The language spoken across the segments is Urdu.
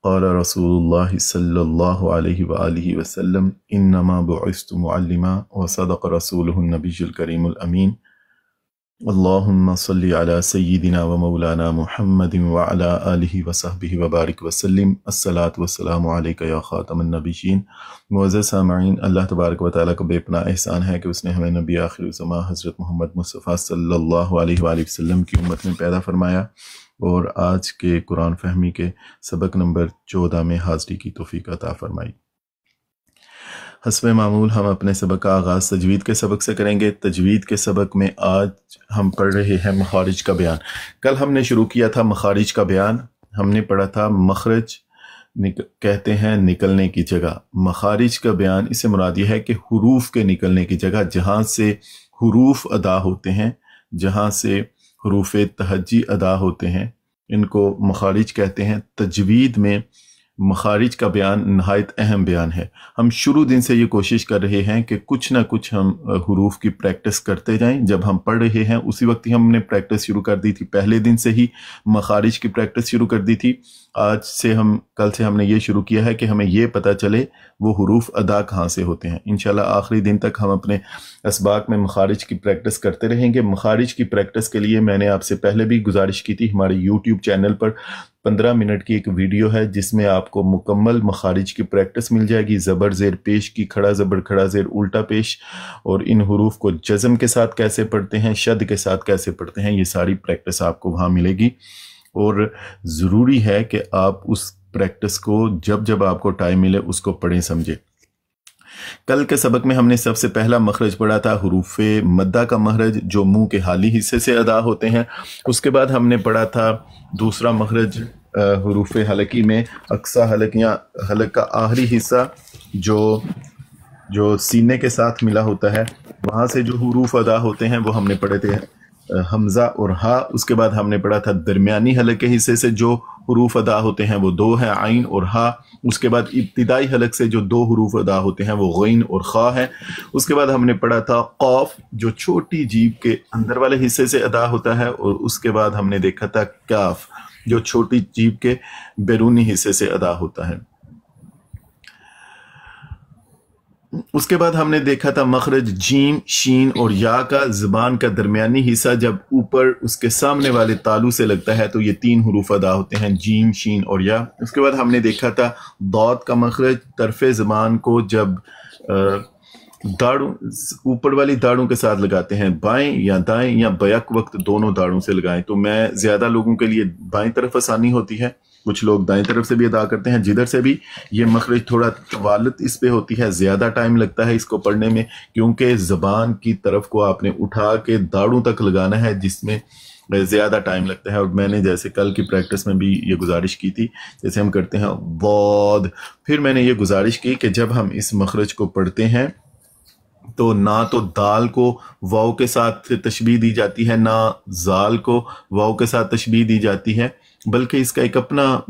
قال رسول صلی اللہ علیہ وآلہ وسلم انما بعثت معلما وصدق رسوله النبی الکریم الامین اللہم صلی علی سیدنا و مولانا محمد وعلی آلہ وصحبہ وبارک وسلم الصلاۃ والسلام علیک یا خاتم النبیین۔ معزز سامعین، اللہ تبارک و تعالیٰ کا بے پناہ احسان ہے کہ اس نے ہمیں نبی آخر الزماں حضرت محمد مصطفیٰ صلی اللہ علیہ وآلہ وسلم کی امت میں پیدا فرمایا اور آج کے قرآن فہمی کے سبق نمبر 14 میں حاضری کی توفیق عطا فرمائی۔ حسب معمول ہم اپنے سبق کا آغاز تجوید کے سبق سے کریں گے۔ تجوید کے سبق میں آج ہم پڑھ رہے ہیں مخارج کا بیان۔ کل ہم نے شروع کیا تھا مخارج کا بیان، ہم نے پڑھا تھا مخرج کہتے ہیں نکلنے کی جگہ۔ مخارج کا بیان اس سے مراد یہ ہے کہ حروف کے نکلنے کی جگہ، جہاں سے حروف ادا ہوتے ہیں، جہاں سے حروف تہجی ادا ہوتے ہیں، ان کو مخارج کہتے ہیں۔ تجوید میں مخارج کا بیان نہایت اہم بیان ہے۔ ہم شروع دن سے یہ کوشش کر رہے ہیں کہ کچھ نہ کچھ ہم حروف کی پریکٹس کرتے جائیں۔ جب ہم پڑھ رہے ہیں اسی وقت ہی ہم نے پریکٹس شروع کر دی تھی، پہلے دن سے ہی مخارج کی پریکٹس شروع کر دی تھی۔ کل سے ہم نے یہ شروع کیا ہے کہ ہمیں یہ پتہ چلے وہ حروف ادا کہاں سے ہوتے ہیں۔ انشاءاللہ آخری دن تک ہم اپنے اسباق میں مخارج کی پریکٹس کرتے رہیں گے۔ مخارج کی پریکٹس کے لیے میں نے آپ سے پہلے بھی گزارش کی تھی، ہمارے یوٹیوب چینل پر 15 منٹ کی ایک ویڈیو ہے جس میں آپ کو مکمل مخارج کی پریکٹس مل جائے گی، زبر زیر پیش کی، کھڑا زبر کھڑا زیر الٹا پیش، اور ان حروف کو جزم کے ساتھ کیسے پڑھتے ہیں، شد کے ساتھ کیسے پڑھتے ہیں، یہ ساری پریکٹس آپ کو وہاں ملے گی۔ اور ضروری ہے کہ آپ اس پریکٹس کو جب آپ کو ٹائم ملے اس کو پڑھیں سمجھیں۔ کل کے سبق میں ہم نے سب سے پہلا مخرج پڑھا تھا حروف مدہ کا مخرج جو منہ کے حالی حصے سے ادا ہوتے ہیں۔ اس کے بعد ہم نے پڑھا تھا دوسرا مخرج حروف حلقی میں اقصی حلق کا آخری حصہ جو سینے کے ساتھ ملا ہوتا ہے، وہاں سے جو حروف ادا ہوتے ہیں وہ ہم نے پڑھے تھے حمزہ اور ہا۔ اس کے بعد ہم نے پڑھا تھا درمیانی حلق کے حصے سے جو حروف ادا ہوتے ہیں وہ دو ہیں، عین اور ہا۔ اس کے بعد ابتدائی حلق سے جو دو حروف ادا ہوتے ہیں وہ غین اور خا ہے۔ اس کے بعد ہم نے پڑھا تھا قاف جو چھوٹی جیب کے اندر والے حصے سے ادا ہوتا ہے، اور اس کے بعد ہم نے دیکھا تھا کاف جو چھوٹی جیب کے بیرونی حصے سے ادا ہوتا ہے۔ اس کے بعد ہم نے دیکھا تھا مخرج جیم، شین اور یا کا، زبان کا درمیانی حصہ جب اوپر اس کے سامنے والے تالو سے لگتا ہے تو یہ 3 حروف ادا ہوتے ہیں، جیم، شین اور یا۔ اس کے بعد ہم نے دیکھا تھا ضاد کا مخرج، طرف زبان کو جب داڑوں اوپر والی داڑوں کے ساتھ لگاتے ہیں، بائیں یا دائیں یا بیک وقت دونوں داڑوں سے لگائیں۔ تو میں زیادہ لوگوں کے لیے بائیں طرف آسانی ہوتی ہے، کچھ لوگ دائیں طرف سے بھی ادا کرتے ہیں، جدھر سے بھی۔ یہ مخرج تھوڑا طوالت اس پہ ہوتی ہے، زیادہ ٹائم لگتا ہے اس کو پڑھنے میں، کیونکہ زبان کی طرف کو آپ نے اٹھا کے داڑوں تک لگانا ہے جس میں زیادہ ٹائم لگتا ہے۔ اور میں نے جیسے کل کی پریکٹس میں بھی یہ گزارش کی تھی، جیسے ہم کرتے ہیں ضاد، پھر میں نے یہ گزارش کی کہ جب ہم اس مخرج کو پڑھتے ہیں تو نہ تو دال کو واو کے ساتھ تشبیہ دی جاتی ہے، نہ زال کو واو کے ساتھ تشبیہ دی جاتی ہے، بلکہ اس کا ایک اپنا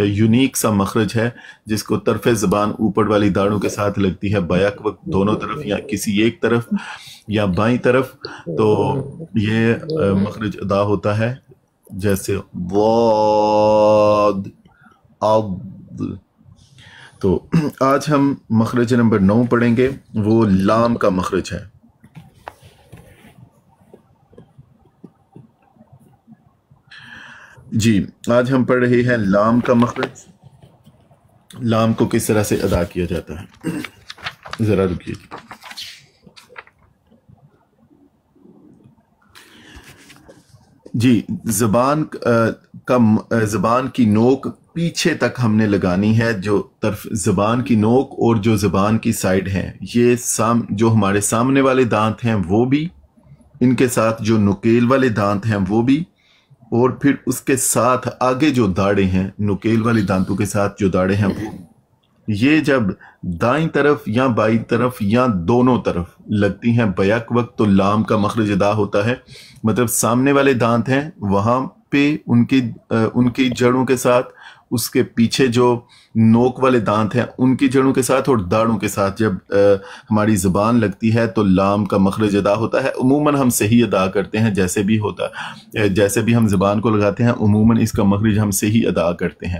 یونیک سا مخرج ہے جس کو طرف زبان اوپر والی داڑوں کے ساتھ لگتی ہے بیک وقت دونوں طرف یا کسی ایک طرف یا بائیں طرف، تو یہ مخرج ادا ہوتا ہے جیسے ضاد عض۔ تو آج ہم مخرج نمبر 9 پڑھیں گے، وہ لام کا مخرج ہے۔ جی آج ہم پڑھ رہے ہیں لام کا مخرج، لام کو کس طرح سے ادا کیا جاتا ہے۔ ذرا رکیے۔ جی زبان کی نوک پیچھے تک ہم نے لگانی ہے، جو طرف زبان کی نوک اور جو زبان کی سائیڈ ہیں، یہ جو ہمارے سامنے والے دانت ہیں وہ بھی، ان کے ساتھ جو نکیل والے دانت ہیں وہ بھی، اور پھر اس کے ساتھ آگے جو داڑیں ہیں، نکیل والی دانتوں کے ساتھ جو داڑیں ہیں وہ، یہ جب دائیں طرف یا بائیں طرف یا دونوں طرف لگتی ہیں بیک وقت تو لام کا مخرج ادا ہوتا ہے۔ مطلب سامنے والے دانت ہیں وہاں پہ ان کی جڑوں کے ساتھ، اس کے پیچھے جو نوک والے دانت ہیں ان کی جڑوں کے ساتھ اور داڑوں کے ساتھ جب ہماری زبان لگتی ہے تو لام کا مخرج ادا ہوتا ہے۔ عموماً ہم صحیح ادا کرتے ہیں، جیسے بھی ہم زبان کو لگاتے ہیں عموماً اس کا مخرج ہم صحیح ادا کرتے ہیں۔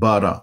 12।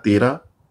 13।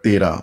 13।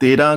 13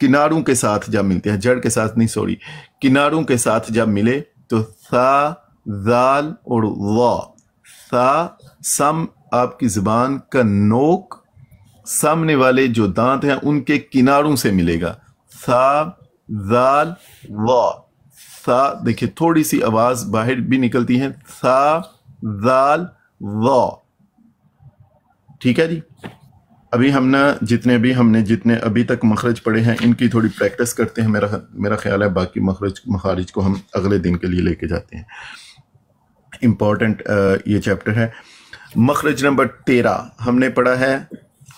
کناروں کے ساتھ جب ملتے ہیں, جڑ کے ساتھ نہیں, سوری, کناروں کے ساتھ جب ملے تو ثا, ذال اور وا. ثا سم آپ کی زبان کا نوک سامنے والے جو دانت ہیں ان کے کناروں سے ملے گا. ثا, ذال, وا. ثا دیکھیں تھوڑی سی آواز باہر بھی نکلتی ہے, ثا, ذال, وا. ٹھیک ہے جی. ابھی ہم نے جتنے ابھی تک مخرج پڑھے ہیں ان کی تھوڑی پریکٹس کرتے ہیں. میرا خیال ہے باقی مخارج کو ہم اگلے دن کے لیے لے کے جاتے ہیں. امپورٹنٹ یہ چیپٹر ہے. مخرج نمبر 13 ہم نے پڑھا ہے.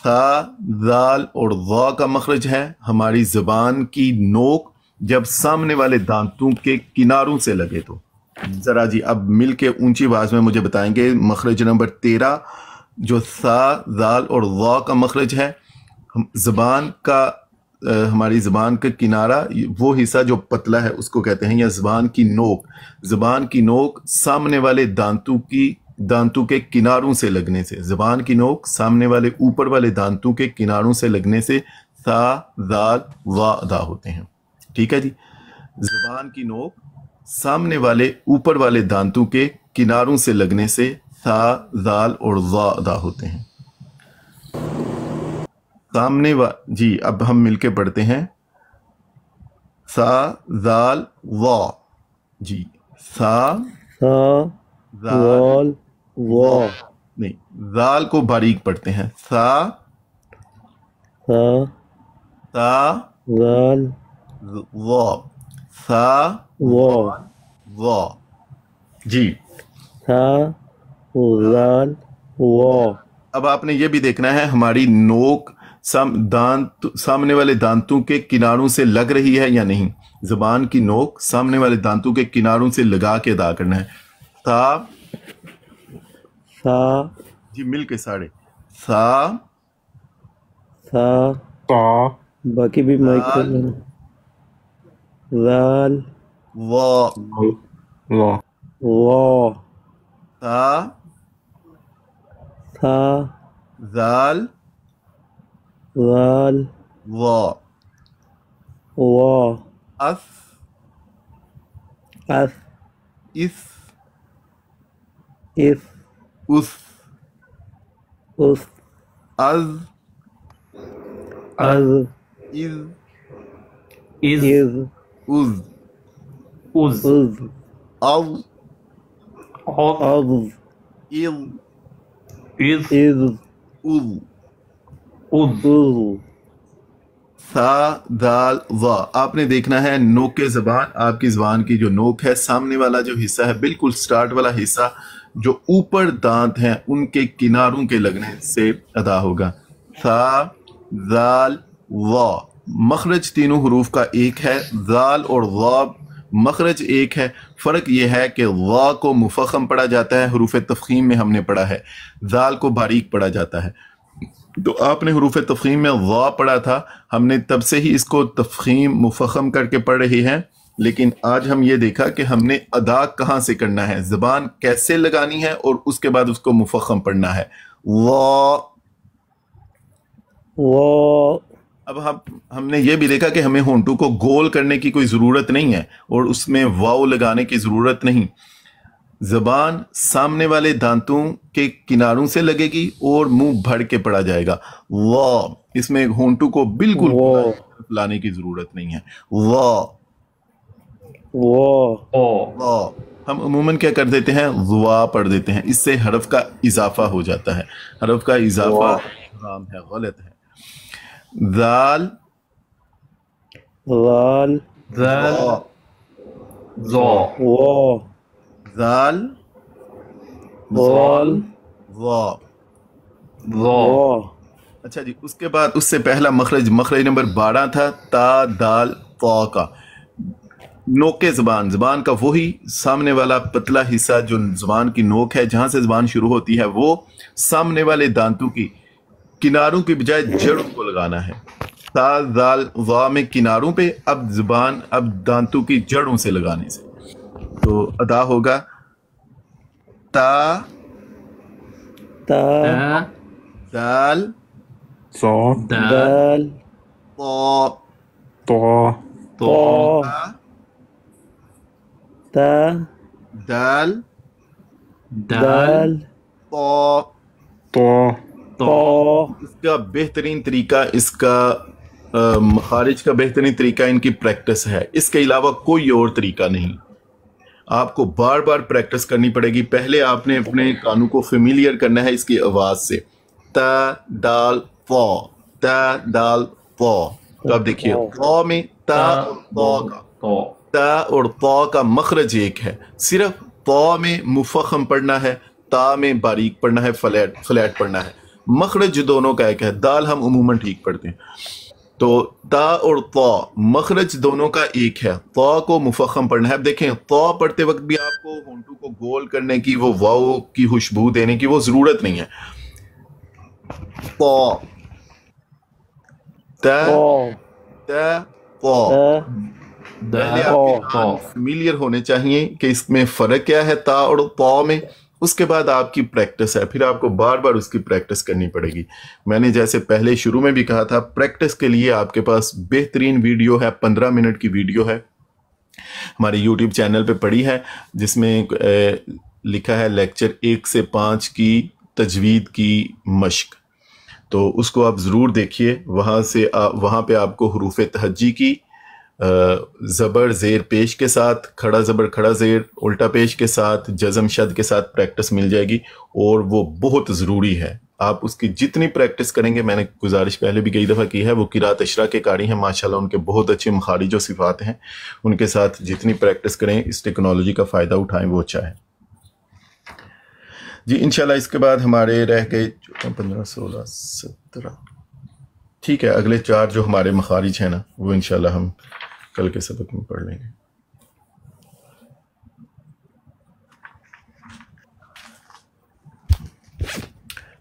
ثا, ذال اور وا کا مخرج ہے ہماری زبان کی نوک جب سامنے والے دانتوں کے کناروں سے لگے تو. ذرا جی اب مل کے اونچی آواز میں مجھے بتائیں گے مخرج نمبر 13 جو ثا, ذال اور وا کا مخرج ہے. زبان کا ہماری زبان کا کنارہ وہ حصہ جو پتلا ہے اس کو کہتے ہیں, یا زبان کی نوک. زبان کی نوک سامنے والے دانتوں کے کناروں سے لگنے سے, زبان کی نوک سامنے والے اوپر والے دانتوں کے کناروں سے لگنے سے ثا, ذال, وا ادا ہوتے ہیں. ٹھیک ہے جی. زبان کی نوک سامنے والے اوپر والے دانتوں کے کناروں سے لگنے سے ثا, ذال اور وا ادا ہوتے ہیں. جی اب ہم مل کے پڑھتے ہیں. ثا, ذال, وا. جی ثا, ذال, وا. نہیں, ذال کو باریک پڑھتے ہیں. ثا, ذال, وا. ثا, وا. جی ذال, وا. اب آپ نے یہ بھی دیکھنا ہے ہماری نوک سامنے والے دانتوں کے کناروں سے لگ رہی ہے یا نہیں. زبان کی نوک سامنے والے دانتوں کے کناروں سے لگا کے ادا کرنا ہے. ثا, جی مل کے ساڑھے. ثا, باقی بھی مائک ذال, وا. ثا, ذال, وا. اف, اس, اس, از, از, او, ثا, ذال, وا. آپ نے دیکھنا ہے نوک کے زبان, آپ کی زبان کی جو نوک ہے سامنے والا جو حصہ ہے بالکل سٹارٹ والا حصہ جو اوپر دانت ہیں ان کے کناروں کے لگنے سے ادا ہوگا. ثا, ذال, وا. مخرج تینوں حروف کا ایک ہے. ذال اور وا مخرج ایک ہے. فرق یہ ہے کہ وا کو مفخم پڑھا جاتا ہے, حروف تفخیم میں ہم نے پڑھا ہے. ذال کو باریک پڑھا جاتا ہے. تو آپ نے حروف تفخیم میں وا پڑھا تھا, ہم نے تب سے ہی اس کو تفخیم مفخم کر کے پڑھ رہے ہیں. لیکن آج ہم یہ دیکھا کہ ہم نے ادا کہاں سے کرنا ہے, زبان کیسے لگانی ہے اور اس کے بعد اس کو مفخم پڑھنا ہے. وا. اب ہم نے یہ بھی دیکھا کہ ہمیں ہونٹوں کو گول کرنے کی کوئی ضرورت نہیں ہے اور اس میں واو لگانے کی ضرورت نہیں. زبان سامنے والے دانتوں کے کناروں سے لگے گی اور منہ بھر کے پڑا جائے گا. وا. اس میں ہونٹوں کو بالکل لانے کی ضرورت نہیں ہے. وا. ہم عموماً کیا کر دیتے ہیں, وا پڑھ دیتے ہیں, اس سے حرف کا اضافہ ہو جاتا ہے. حرف کا اضافہ حرام ہے, غلط ہے. ذال, ذال, وا. اچھا جی, اس کے بعد اس سے پہلا مخرج نمبر 12 تھا تا, دال, طا کا. نوک زبان کا وہی سامنے والا پتلا حصہ جو زبان کی نوک ہے جہاں سے زبان شروع ہوتی ہے وہ سامنے والے دانتوں کی کناروں کی بجائے جڑوں کو لگانا ہے. تا, ذال, وا میں کناروں پہ, اب دانتوں کی جڑوں سے لگانے سے. تو ادا ہوگا تا, دال, طا, طا طا تا دال دال طا. طا طا. اس کا بہترین طریقہ، اس کا مخارج کا بہترین طریقہ ان کی پریکٹس ہے. اس کے علاوہ کوئی اور طریقہ نہیں. آپ کو بار بار پریکٹس کرنی پڑے گی. پہلے آپ نے اپنے کانوں کو فیملیئر کرنا ہے اس کی آواز سے. تا دال فا، تا دال فا. تو اب دیکھیے فا میں تا اور طا کا، تا اور طا کا مخرج ایک ہے. صرف طا میں مفخم پڑھنا ہے، تا میں باریک پڑھنا ہے، فلیٹ پڑھنا ہے. مخرج دونوں کا ایک ہے. دال ہم عموماً ٹھیک پڑھتے ہیں. تو تا اور طا مخرج دونوں کا ایک ہے. طا کو مفخم پڑھنا ہے. اب دیکھیں طا پڑھتے وقت بھی آپ کو ہونٹوں کو گول کرنے کی، وہ واو کی خوشبو دینے کی وہ ضرورت نہیں ہے. طا تا تا طا. پہلے آپ فیملیئر ہونے چاہیے کہ اس میں فرق کیا ہے تا اور طا میں. اس کے بعد آپ کی پریکٹس ہے، پھر آپ کو بار بار اس کی پریکٹس کرنی پڑے گی. میں نے جیسے پہلے شروع میں بھی کہا تھا، پریکٹس کے لیے آپ کے پاس بہترین ویڈیو ہے، 15 منٹ کی ویڈیو ہے ہمارے یوٹیوب چینل پہ پڑی ہے، جس میں لکھا ہے لیکچر 1 سے 5 کی تجوید کی مشق. تو اس کو آپ ضرور دیکھیے. وہاں پہ آپ کو حروف تہجی کی زبر زیر پیش کے ساتھ، کھڑا زبر کھڑا زیر الٹا پیش کے ساتھ، جزم شد کے ساتھ پریکٹس مل جائے گی، اور وہ بہت ضروری ہے. آپ اس کی جتنی پریکٹس کریں گے، میں نے گزارش پہلے بھی کئی دفعہ کی ہے، وہ قرات اشرا کے قاری ہیں ماشاءاللہ، ان کے بہت اچھے مخارج و صفات ہیں. ان کے ساتھ جتنی پریکٹس کریں، اس ٹیکنالوجی کا فائدہ اٹھائیں، وہ اچھا ہے. جی انشاءاللہ اس کے بعد ہمارے رہ گئے 15 16 17. ٹھیک ہے، اگلے 4 جو ہمارے مخارج ہیں نا، وہ انشاءاللہ ہم کل کے سبق میں پڑھ لیں گے.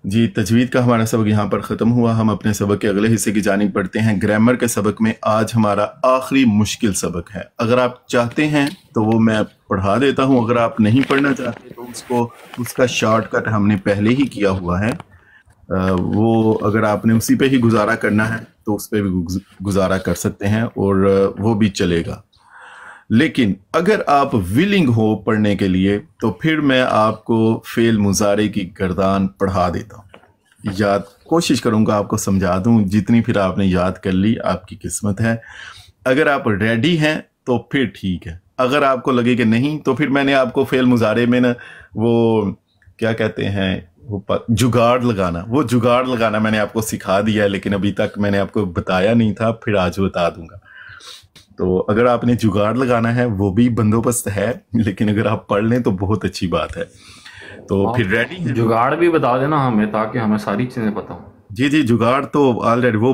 جی تجوید کا ہمارا سبق یہاں پر ختم ہوا. ہم اپنے سبق کے اگلے حصے کی جانب پڑھتے ہیں. گرامر کے سبق میں آج ہمارا آخری مشکل سبق ہے. اگر آپ چاہتے ہیں تو وہ میں پڑھا دیتا ہوں، اگر آپ نہیں پڑھنا چاہتے تو اس کا شارٹ کٹ ہم نے پہلے ہی کیا ہوا ہے. وہ اگر آپ نے اسی پہ ہی گزارا کرنا ہے تو اس پہ بھی گزارا کر سکتے ہیں، اور وہ بھی چلے گا. لیکن اگر آپ ویلنگ ہو پڑھنے کے لیے تو پھر میں آپ کو فعل مضارع کی گردان پڑھا دیتا ہوں. کوشش کروں گا آپ کو سمجھا دوں. جتنی پھر آپ نے یاد کر لی آپ کی قسمت ہے. اگر آپ ریڈی ہیں تو پھر ٹھیک ہے. اگر آپ کو لگے کہ نہیں تو پھر میں نے آپ کو فعل مضارع میں نا وہ کیا کہتے ہیں جگاڑ لگانا میں نے آپ کو سکھا دیا ہے، لیکن ابھی تک میں نے آپ کو بتایا نہیں تھا. پھر آج بتا دوں گا. تو اگر آپ نے جگاڑ لگانا ہے وہ بھی بندوبست ہے، لیکن اگر آپ پڑھ لیں تو بہت اچھی بات ہے. تو پھر ریڈی ہیں؟ جگاڑ بھی بتا دینا ہمیں تاکہ ہمیں ساری چیزیں پتہ ہوں. جی جگاڑ تو آلریڈی وہ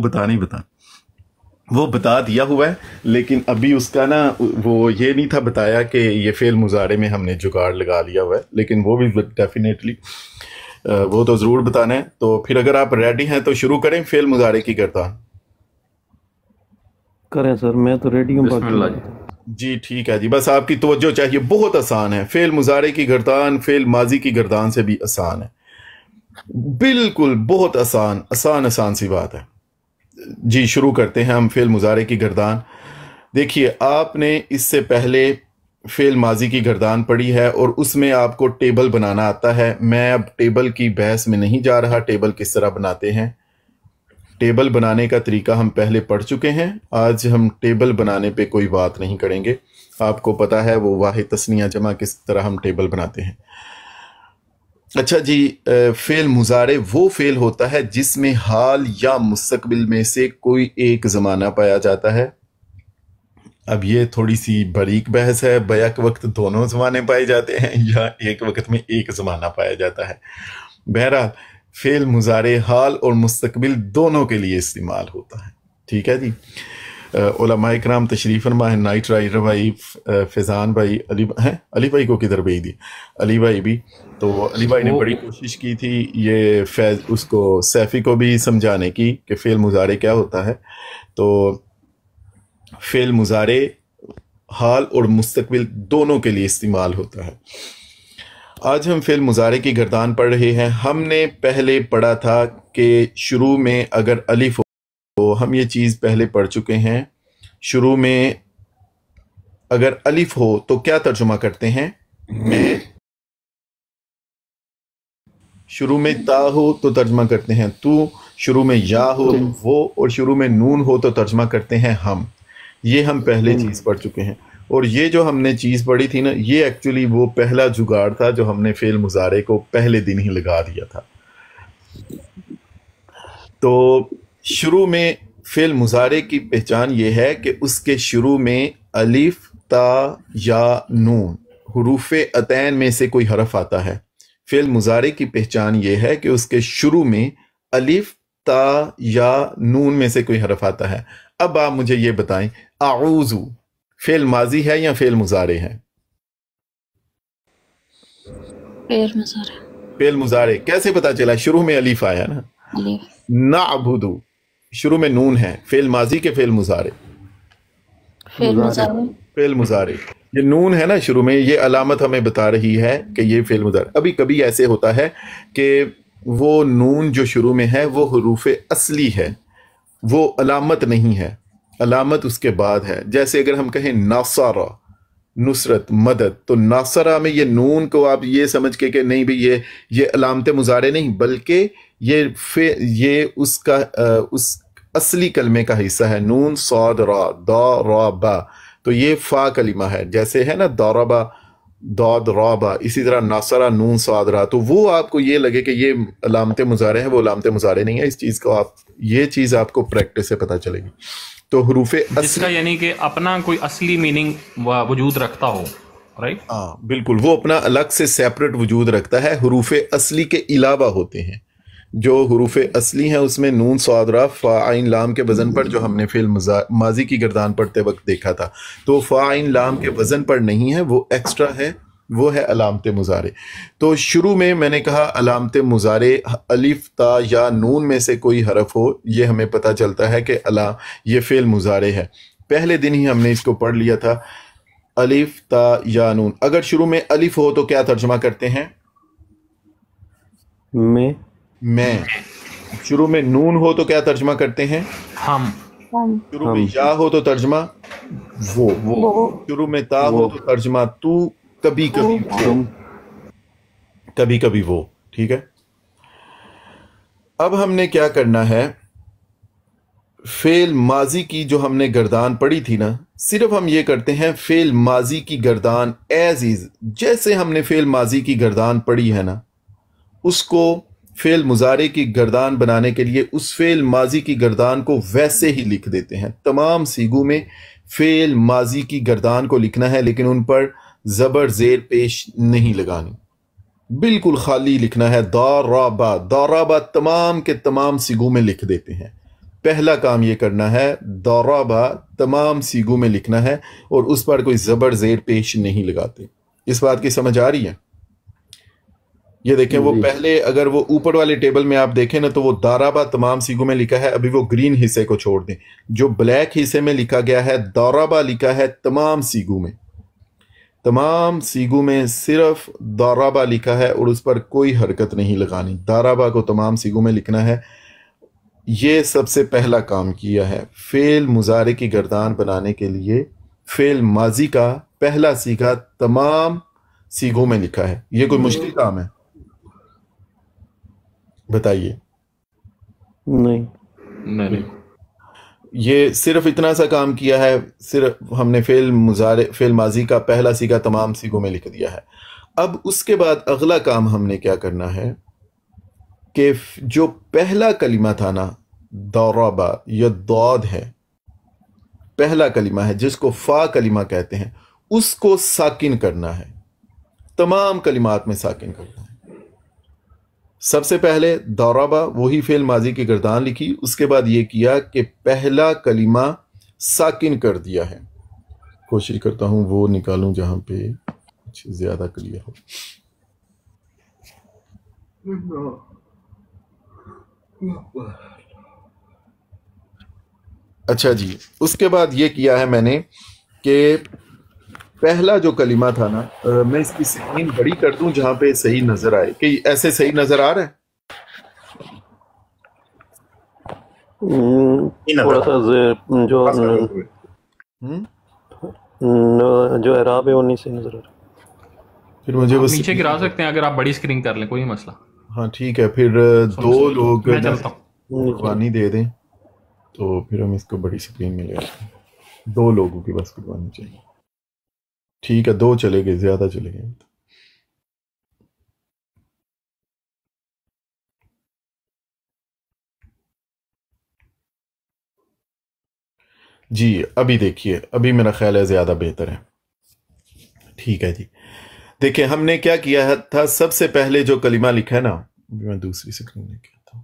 بتا دیا ہوا ہے، لیکن ابھی اس کا نا وہ یہ نہیں تھا بتایا کہ یہ فعل مضارع میں ہم نے جگاڑ لگا لیا ہوا ہے، لیکن وہ بھی ڈیفینیٹلی وہ تو ضرور بتانا ہے. تو پھر اگر آپ ریڈی ہیں تو شروع کریں فعل مضارع کی گردان. کریں سر، میں تو ریڈی ہوں. بسم اللہ جی ٹھیک ہے جی، بس آپ کی توجہ چاہیے. بہت آسان ہے. فعل مضارع کی گردان فعل ماضی کی گردان سے بھی آسان ہے، بالکل بہت آسان سی بات ہے. جی شروع کرتے ہیں ہم فعل مضارع کی گردان. دیکھیے آپ نے اس سے پہلے فعل ماضی کی گردان پڑھی ہے اور اس میں آپ کو ٹیبل بنانا آتا ہے. میں اب ٹیبل کی بحث میں نہیں جا رہا. ٹیبل کس طرح بناتے ہیں، ٹیبل بنانے کا طریقہ ہم پہلے پڑھ چکے ہیں. آج ہم ٹیبل بنانے پہ کوئی بات نہیں کریں گے. آپ کو پتا ہے وہ واحد تثنیہ جمع کس طرح ہم ٹیبل بناتے ہیں. اچھا جی، فعل مضارع وہ فعل ہوتا ہے جس میں حال یا مستقبل میں سے کوئی ایک زمانہ پایا جاتا ہے. اب یہ تھوڑی سی باریک بحث ہے. بیک وقت دونوں زمانے پائے جاتے ہیں یا ایک وقت میں ایک زمانہ پایا جاتا ہے. بہرحال فعل مضارع حال اور مستقبل دونوں کے لیے استعمال ہوتا ہے. ٹھیک ہے جی. علماء کرام تشریف فرما ہے. نائٹ رائڈر بھائی، فیضان بھائی، علی بھائی کو کدھر بھیج دی، علی بھائی بھی. تو علی بھائی نے بڑی کوشش کی تھی یہ اس کو سیفی کو بھی سمجھانے کی کہ فعل مضارع کیا ہوتا ہے. تو فعل مضارع حال اور مستقبل دونوں کے لیے استعمال ہوتا ہے. آج ہم فعل مضارع کی گردان پڑھ رہے ہیں. ہم نے پہلے پڑھا تھا کہ شروع میں اگر الف ہو، ہم یہ چیز پہلے پڑھ چکے ہیں. شروع میں اگر الف ہو تو کیا ترجمہ کرتے ہیں؟ میں. شروع میں تا ہو تو ترجمہ کرتے ہیں تو، شروع میں یا ہو تو وہ، اور شروع میں نون ہو تو ترجمہ کرتے ہیں ہم. یہ ہم پہلے چیز پڑھ چکے ہیں. اور یہ جو ہم نے چیز پڑھی تھی نا، یہ ایکچولی وہ پہلا جگاڑ تھا جو ہم نے فعل مضارع کو پہلے دن ہی لگا دیا تھا. تو شروع میں فعل مضارع کی پہچان یہ ہے کہ اس کے شروع میں الف، تا یا نون حروف عطین میں سے کوئی حرف آتا ہے. فعل مضارع کی پہچان یہ ہے کہ اس کے شروع میں الف، تا یا نون میں سے کوئی حرف آتا ہے. اب آپ مجھے یہ بتائیں، اعوذ فعل ماضی ہے یا فعل مضارع ہے؟ فعل مضارع. کیسے پتا چلا؟ شروع میں الف آیا نا. نعبد شروع میں نون ہے، فعل ماضی کے فعل مضارع؟ فعل مضارع. یہ نون ہے نا شروع میں، یہ علامت ہمیں بتا رہی ہے کہ یہ فعل مضارع. ابھی کبھی ایسے ہوتا ہے کہ وہ نون جو شروع میں ہے وہ حروف اصلی ہے، وہ علامت نہیں ہے، علامت اس کے بعد ہے. جیسے اگر ہم کہیں ناصرہ نصرت مدد، تو ناصرہ میں یہ نون کو آپ یہ سمجھ کے کہ نہیں بھی یہ علامت مضارع نہیں، بلکہ یہ اس کا اس اصلی کلمے کا حصہ ہے. نون صاد را دا را با، تو یہ فا کلمہ ہے. جیسے ہے نا ضربا داد را با، اسی طرح ناصرہ نون صاد را. تو وہ آپ کو یہ لگے کہ یہ علامت مضارع ہے، وہ علامت مضارع نہیں ہے. اس چیز کو یہ چیز آپ کو پریکٹس سے پتہ چلے گی. تو حروف جس کا یعنی کہ اپنا کوئی اصلی میننگ وجود رکھتا ہو، رائٹ؟ ہاں بالکل، وہ اپنا الگ سے سیپریٹ وجود رکھتا ہے. حروف اصلی کے علاوہ ہوتے ہیں. جو حروف اصلی ہیں اس میں نون صاد را فا عین لام کے وزن پر، جو ہم نے فعل ماضی کی گردان پڑھتے وقت دیکھا تھا، تو فا عین لام کے وزن پر نہیں ہے، وہ ایکسٹرا ہے، وہ ہے علامت مضارع. تو شروع میں میں نے کہا علامت مضارع الف، تا یا نون میں سے کوئی حرف ہو، یہ ہمیں پتہ چلتا ہے کہ یہ فعل مضارع ہے. پہلے دن ہی ہم نے اس کو پڑھ لیا تھا. الف، تا یا نون. اگر شروع میں الف ہو تو کیا ترجمہ کرتے ہیں؟ میں. شروع میں نون ہو تو کیا ترجمہ کرتے ہیں؟ ہم. شروع میں یا ہو تو ترجمہ وہ. شروع میں تا ہو تو ترجمہ تو، کبھی کبھی وہ. ٹھیک ہے. اب ہم نے کیا کرنا ہے، فعل ماضی کی جو ہم نے گردان پڑھی تھی نا، صرف ہم یہ کرتے ہیں فعل ماضی کی گردان ایز از، جیسے ہم نے فعل ماضی کی گردان پڑھی ہے نا، اس کو فعل مضارع کی گردان بنانے کے لیے اس فعل ماضی کی گردان کو ویسے ہی لکھ دیتے ہیں. تمام سیغوں میں فعل ماضی کی گردان کو لکھنا ہے، لیکن ان پر زبر زیر پیش نہیں لگانی، بالکل خالی لکھنا ہے. ضربا ضربا تمام کے تمام سیغوں میں لکھ دیتے ہیں. پہلا کام یہ کرنا ہے، ضربا تمام سیغوں میں لکھنا ہے اور اس پر کوئی زبر زیر پیش نہیں لگاتے. اس بات کی سمجھ آ رہی ہے؟ یہ دیکھیں، وہ پہلے اگر وہ اوپر والے ٹیبل میں آپ دیکھیں نا، تو وہ ضربا تمام سیغوں میں لکھا ہے. ابھی وہ گرین حصے کو چھوڑ دیں، جو بلیک حصے میں لکھا گیا ہے ضربا لکھا ہے تمام سیغوں میں. تمام سیغوں میں صرف ضربا لکھا ہے اور اس پر کوئی حرکت نہیں لگانی. ضربا کو تمام سیغوں میں لکھنا ہے. یہ سب سے پہلا کام کیا ہے. فعل مضارع کی گردان بنانے کے لیے فعل ماضی کا پہلا سیغہ تمام سیغوں میں لکھا ہے. یہ کوئی مشکل کام ہے؟ بتائیے. نہیں. یہ صرف اتنا سا کام کیا ہے، صرف ہم نے فعل ماضی کا پہلا سیغہ تمام سیغوں میں لکھ دیا ہے. اب اس کے بعد اگلا کام ہم نے کیا کرنا ہے کہ جو پہلا کلمہ تھا نا، ضربا، یہ ضاد ہے، پہلا کلمہ ہے جس کو فا کلمہ کہتے ہیں، اس کو ساکن کرنا ہے. تمام کلمات میں ساکن کرنا ہے. سب سے پہلے ضربا وہی فعل ماضی کی گردان لکھی، اس کے بعد یہ کیا کہ پہلا کلمہ ساکن کر دیا ہے. کوشش کرتا ہوں وہ نکالوں جہاں پہ زیادہ کلیئر ہو. اچھا جی، اس کے بعد یہ کیا ہے میں نے کہ پہلا جو کلمہ تھا نا، میں اس کی سکرین بڑی کر دوں جہاں پہ صحیح نظر آئے. کہ ایسے صحیح نظر آ رہا ہے؟ تھوڑا سا جو جو اعراب ہے وہ نیچے نظر آ رہا ہے. پھر مجھے بس نیچے گرا سکتے ہیں اگر آپ بڑی اسکرین کر لیں، کوئی مسئلہ. ہاں ٹھیک ہے. پھر دو لوگ میں چلتا ہوں. قربانی دے دیں تو پھر ہم اس کو بڑی اسکرین میں لے آتے ہیں. 2 لوگوں کی بس قربانی چاہیے. ٹھیک ہے 2 چلے گئے، زیادہ چلے گئے. جی ابھی دیکھیے، ابھی میرا خیال ہے زیادہ بہتر ہے. ٹھیک ہے جی. دیکھیں ہم نے کیا کیا تھا، سب سے پہلے جو کلمہ لکھا ہے نا، میں دوسری سکرین میں کیا تھا.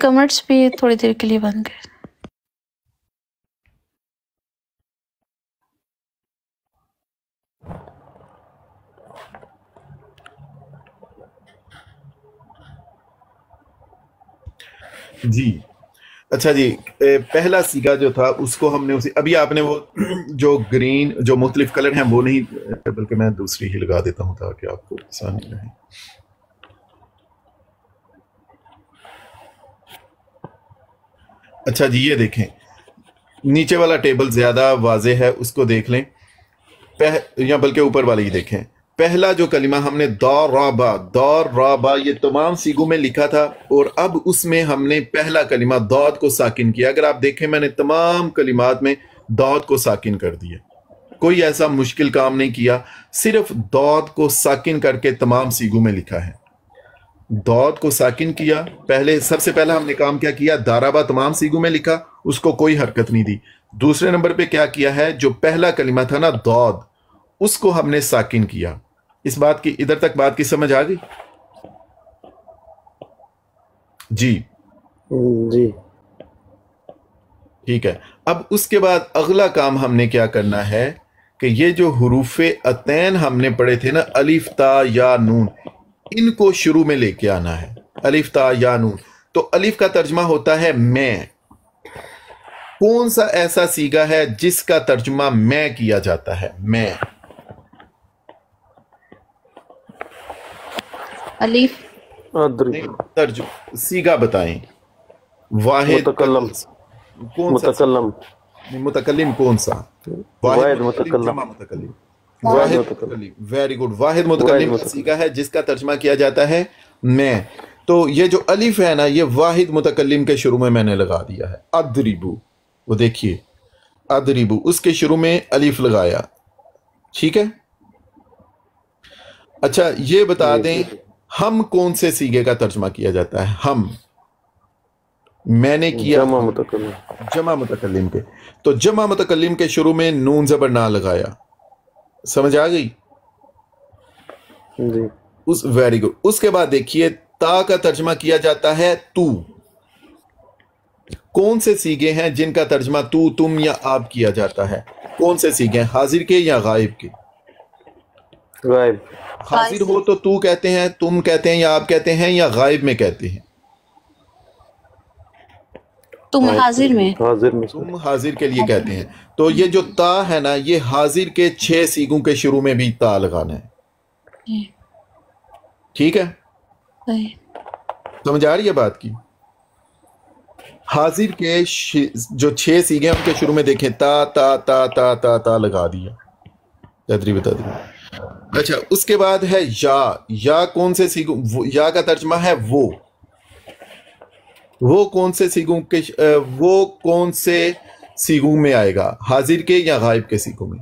کمنٹس بھی تھوڑی دیر کے لیے بند کر. جی اچھا جی. پہلا سیگا جو تھا اس کو ہم نے ابھی آپ نے وہ جو گرین جو مختلف کلر ہیں وہ نہیں، بلکہ میں دوسری ہی لگا دیتا ہوں تاکہ آپ کو آسانی رہے. اچھا جی یہ دیکھیں نیچے والا ٹیبل زیادہ واضح ہے، اس کو دیکھ لیں، یا بلکہ اوپر والا ہی دیکھیں. پہلا جو کلمہ ہم نے دارابا یہ تمام سیگوں میں لکھا تھا، اور اب اس میں ہم نے پہلا کلمہ داد کو ساکن کیا. اگر آپ دیکھیں میں نے تمام کلمات میں داد کو ساکن کر دیا، کوئی ایسا مشکل کام نہیں کیا، صرف داد کو ساکن کر کے تمام سیگوں میں لکھا ہے. داد کو ساکن کیا. سب سے پہلا ہم نے کام کیا کیا، دارابا تمام سیگوں میں لکھا، اس کو کوئی حرکت نہیں دی. دوسرے نمبر پہ کیا کیا ہے، جو پہلا کلمہ تھا نا داد، اس کو ہم نے ساکن کیا. اس بات کی ادھر تک بات کی سمجھ آ گئی؟ جی جی ٹھیک ہے. اب اس کے بعد اگلا کام ہم نے کیا کرنا ہے کہ یہ جو حروف عطین ہم نے پڑھے تھے نا، الف تا یا نون، ان کو شروع میں لے کے آنا ہے. الف تا یا نون، تو الف کا ترجمہ ہوتا ہے میں. کون سا ایسا سیگا ہے جس کا ترجمہ میں کیا جاتا ہے؟ میں. الف. سیگا بتائیں. واحد متکلم. کون سا؟ متکلم. متکلم کون سا؟ واحد متکلم. جمع متکلم. واحد متکلم. Very good. واحد متکلم کا سیگا ہے جس کا ترجمہ کیا جاتا ہے میں. تو یہ جو الف ہے نا، یہ واحد متکلم کے شروع میں نے لگا دیا ہے. ادریبو، وہ دیکھیے ادریبو، اس کے شروع میں الف لگایا. ٹھیک ہے. اچھا یہ بتا دیں ہم کون سے سیگے کا ترجمہ کیا جاتا ہے؟ ہم، میں نے کیا جمع متکلم. جمع متکلم کے. تو جمع متکلم کے شروع میں نون زبر نہ لگایا. سمجھ آ گئی؟ جی ویری گڈ. اس کے بعد دیکھیے تا کا ترجمہ کیا جاتا ہے تو. کون سے سیگے ہیں جن کا ترجمہ تو، تم یا آپ کیا جاتا ہے؟ کون سے سیگے ہیں؟ حاضر کے یا غائب کے؟ غائب. حاضر ہو تو تو کہتے ہیں، تم کہتے ہیں یا آپ کہتے ہیں، یا غائب میں کہتے ہیں؟ تم حاضر میں. حاضر میں. تم حاضر کے لیے کہتے ہیں. تو یہ جو تا ہے نا، یہ حاضر کے 6 سیگوں کے شروع میں بھی تا لگانا ہے. ٹھیک ہے. سمجھ آ رہی ہے بات کی؟ حاضر کے جو 6 سیگے ہیں ان کے شروع میں دیکھیں تا تا تا تا تا تا لگا دیا. تدریب بتا دیا. اچھا اس کے بعد ہے یا. یا کون سے سیگوں؟ یا کا ترجمہ ہے وہ کون سے سیگوں کے وہ کون سے سیگوں میں آئے گا؟ حاضر کے یا غائب کے سیگوں میں؟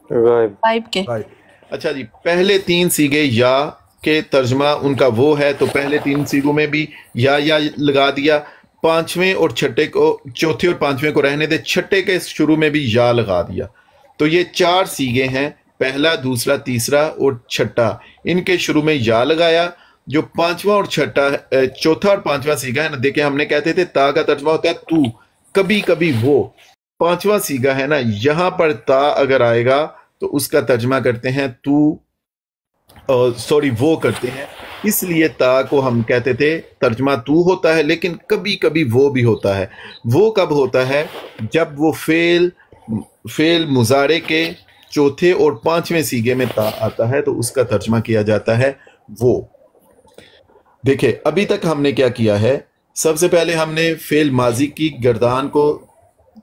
غائب کے. اچھا جی پہلے 3 سیگے یا کے ترجمہ ان کا وہ ہے، تو پہلے 3 سیگوں میں بھی یا لگا دیا. 5ویں اور چھٹے کو، چوتھے اور 5ویں کو رہنے دے، چھٹے کے شروع میں بھی یا لگا دیا. تو یہ 4 سیگے ہیں، پہلا، دوسرا، تیسرا اور چھٹا. ان کے شروع میں یا لگایا. جو 5واں اور چوتھا اور 5واں سیگا ہے نا، دیکھیں ہم نے کہتے تھے تا کا ترجمہ ہوتا ہے تو، کبھی کبھی وہ. 5واں سیگا ہے نا، یہاں پر تا اگر آئے گا تو اس کا ترجمہ کرتے ہیں تو، وہ کرتے ہیں. اس لیے تا کو ہم کہتے تھے ترجمہ تو ہوتا ہے، لیکن کبھی کبھی وہ بھی ہوتا ہے. وہ کب ہوتا ہے؟ جب وہ فعل مضارع کے چوتھے اور 5ویں سیگے میں تا آتا ہے تو اس کا ترجمہ کیا جاتا ہے وہ. دیکھیں ابھی تک ہم نے کیا کیا ہے، سب سے پہلے ہم نے فعل ماضی کی گردان کو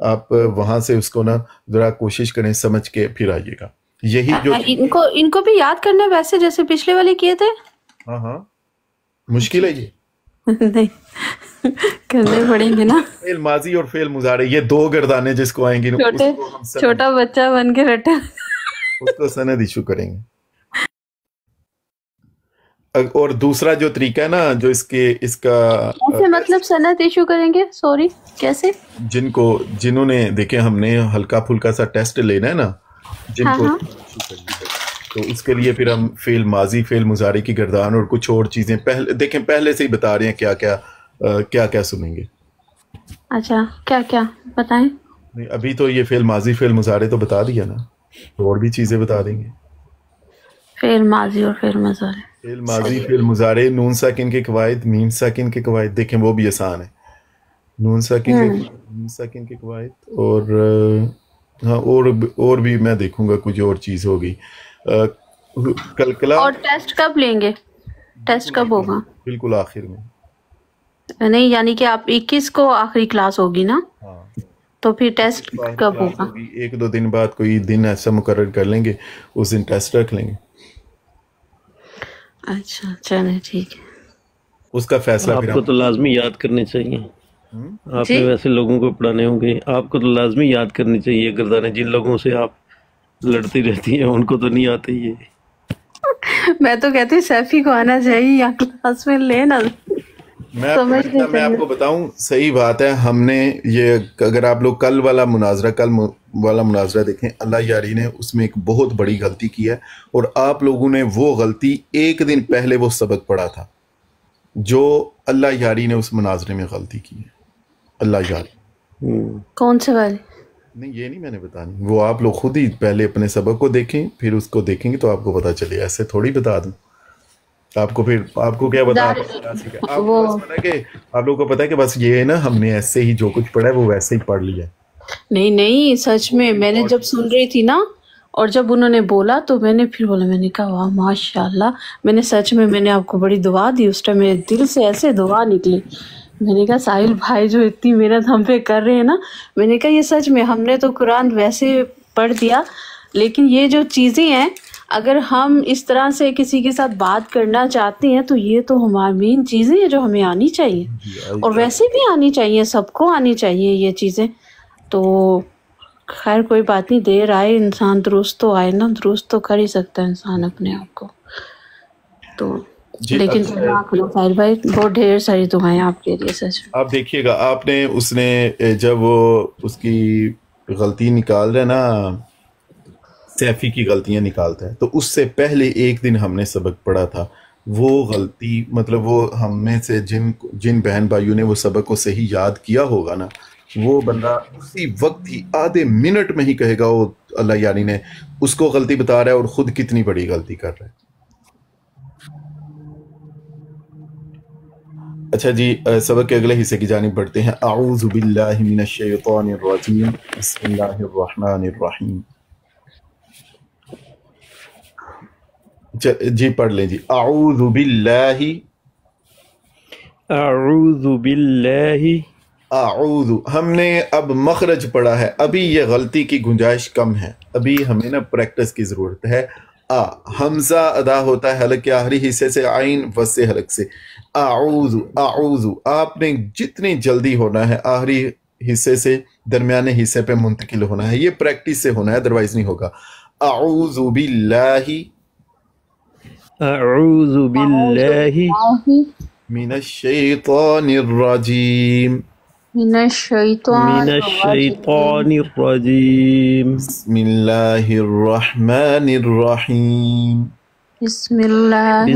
آپ وہاں سے اس کو نا ذرا کوشش کریں سمجھ کے پھر آئیے گا. یہی جو ان کو بھی یاد کرنا ویسے جیسے پچھلے والے کیے تھے. ہاں مشکل ہے یہ نہیں کرنے پڑیں گے نا. فعل ماضی اور فعل مضارع یہ دو گردانے جس کو آئیں گی چھوٹا بچہ بن کے رٹے اس کو سند ایشو کریں گے. اور دوسرا جو طریقہ ہے نا جو اس کا ایسے مطلب سند ایشو کریں گے. سوری کیسے؟ جنہوں نے دیکھیں ہم نے ہلکا پھلکا سا ٹیسٹ لینا ہے نا جن کو تو اس کے لیے پھر ہم فعل ماضی فعل مضارع کی گردان اور کچھ اور چیزیں پہلے سے ہی بتا رہے ہیں کیا سنیں گے. اچھا کیا بتائیں؟ نہیں ابھی تو یہ فعل ماضی فعل مضارع تو بتا دیا نا, تو اور بھی چیزیں بتا دیں گے. فعل ماضی اور فعل مضارع. فعل ماضی فعل مضارع نون ساکن کے قواعد میم ساکن کے قواعد دیکھیں وہ بھی آسان ہے. نون ساکن کے قواعد اور ہاں اور بھی میں دیکھوں گا کچھ اور چیز ہوگی. کلکلا. اور ٹیسٹ کب لیں گے؟ ٹیسٹ کب ہوگا؟ بالکل آخر میں. نہیں یعنی کہ آپ 21 کو آخری کلاس ہوگی نا, تو پھر ٹیسٹ کب ہوگا؟ 1-2 دن بعد کوئی دن ایسا مقرر کر لیں گے, اس دن ٹیسٹ رکھ لیں گے. اچھا چلیں ٹھیک ہے. اس کا فیصلہ آپ کو تو لازمی یاد کرنے چاہیے. آپ نے ویسے لوگوں کو پڑھانے ہوں گے, آپ کو تو لازمی یاد کرنی چاہیے گردانے. جن لوگوں سے آپ لڑتی رہتی ہیں ان کو تو نہیں آتے یہ. میں تو کہتی ہوں سیفی کو آنا چاہیے یا کلاس میں لینا. میں آپ کو بتاؤں صحیح بات ہے. ہم نے یہ اگر آپ لوگ کل والا مناظرہ دیکھیں, اللہ یاری نے اس میں ایک بہت بڑی غلطی کی ہے, اور آپ لوگوں نے وہ غلطی ایک دن پہلے وہ سبق پڑھا تھا جو اللہ یاری نے اس مناظرے میں غلطی کی ہے. اللہ یاری کون سے والے؟ نہیں یہ نہیں میں نے بتانی, وہ آپ لوگ خود ہی پہلے اپنے سبق کو دیکھیں پھر اس کو دیکھیں گے تو آپ کو پتا چلے. ایسے تھوڑی بتا دوں آپ کو کیا بتا آپ لوگوں کو پتا ہے کہ بس یہ ہے نا ہم نے ایسے ہی جو کچھ پڑھا ہے وہ ویسے ہی پڑھ لیا. نہیں سچ میں نے جب سن رہی تھی نا اور جب انہوں نے بولا تو میں نے پھر بولا, میں نے کہا واہ ماشاء اللہ. میں نے سچ میں نے آپ کو بڑی دعا دی اس ٹائم, میرے دل سے ایسے دعا نکلی. میں نے کہا ساحل بھائی جو اتنی محنت ہم پہ کر رہے ہیں نا, میں نے کہا یہ سچ میں ہم نے تو قرآن ویسے پڑھ دیا, لیکن یہ جو چیزیں ہیں اگر ہم اس طرح سے کسی کے ساتھ بات کرنا چاہتے ہیں تو یہ تو ہماری مین چیزیں ہیں جو ہمیں آنی چاہیے, اور ویسے بھی آنی چاہیے, سب کو آنی چاہیے یہ چیزیں. تو خیر کوئی بات نہیں, دیر آئے انسان درست تو آئے نا, درست تو کر ہی سکتا ہے انسان اپنے آپ کو. تو لیکن ساحل بھائی بہت ڈھیر ساری دعائیں آپ کے لیے. سچ آپ دیکھیے گا آپ نے اس نے جب وہ اس کی غلطی نکال رہے نا سیفی کی غلطیاں نکالتا ہے, تو اس سے پہلے ایک دن ہم نے سبق پڑھا تھا. وہ غلطی مطلب وہ ہم میں سے جن بہن بھائیوں نے وہ سبق کو صحیح یاد کیا ہوگا نا, وہ بندہ اسی وقت ہی آدھے منٹ میں ہی کہے گا وہ اللہ یعنی نے اس کو غلطی بتا رہا ہے اور خود کتنی بڑی غلطی کر رہا ہے. اچھا جی, سبق کے اگلے حصے کی جانب بڑھتے ہیں. اعوذ باللہ من الشیطان الرجیم, بسم اللہ الرحمن الرحیم. جی پڑھ لیں جی. اعوذ باللہ اعوذ. ہم نے اب مخرج پڑھا ہے, ابھی یہ غلطی کی گنجائش کم ہے, ابھی ہمیں نا پریکٹس کی ضرورت ہے. حمزہ ادا ہوتا ہے حلق کے آخری حصے سے, عین وسط حلق سے. اعوذ آپ نے جتنی جلدی ہونا ہے آخری حصے سے درمیانے حصے پہ منتقل ہونا ہے, یہ پریکٹس سے ہونا ہے ادروائز نہیں ہوگا. اعوذ باللہ من الشیطان الرجیم بسم اللہ الرحمن الرحیم بسم اللہ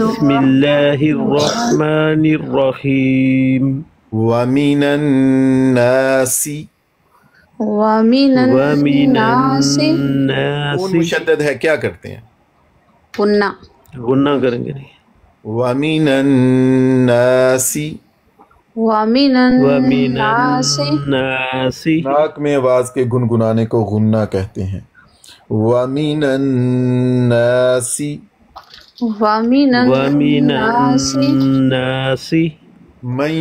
الرحمن الرحیم. ومن الناس کون مشدد ہے کیا کرتے ہیں؟ غنہ کریں گے نہیں. ومن الناس ناک میں آواز کے گنگنانے کو غنہ کہتے ہیں. ومن الناس من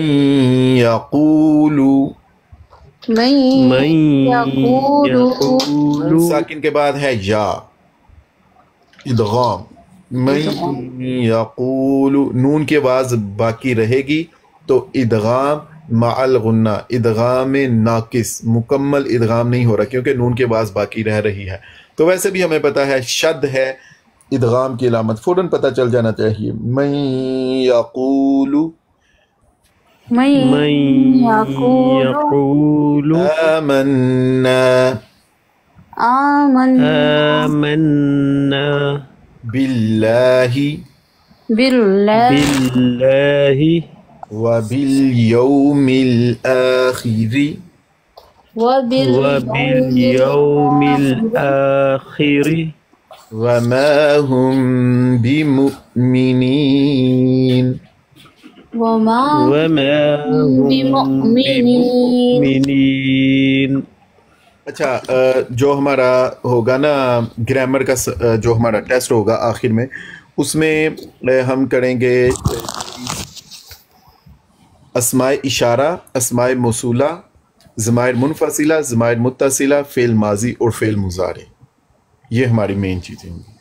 یقول من من یقول یقول ساکن کے بعد ہے یا ادغام. من یقول نون کی آواز باقی رہے گی تو ادغام مع الغنہ، ادغام ناقص، مکمل ادغام نہیں ہو رہا کیونکہ نون کی آواز باقی رہ رہی ہے. تو ویسے بھی ہمیں پتہ ہے شد ہے ادغام کی علامت، فوراً پتہ چل جانا چاہیے. من یقول من من یقول یقول آمنا آمن آمنا باللہ باللہ باللہ وبالیوم الآخر وبالیوم الآخر وما هم بمؤمنین. وما وما هم بمؤمنین. بمؤمنین. اچھا جو ہمارا ہوگا نا گرامر کا جو ہمارا ٹیسٹ ہوگا آخر میں، اس میں ہم کریں گے اسماء اشارہ، اسماء موصولہ، ضمائر منفصلہ، ضمائر متصلہ، فعل ماضی اور فعل مضارع. یہ ہماری مین چیزیں ہوں گی.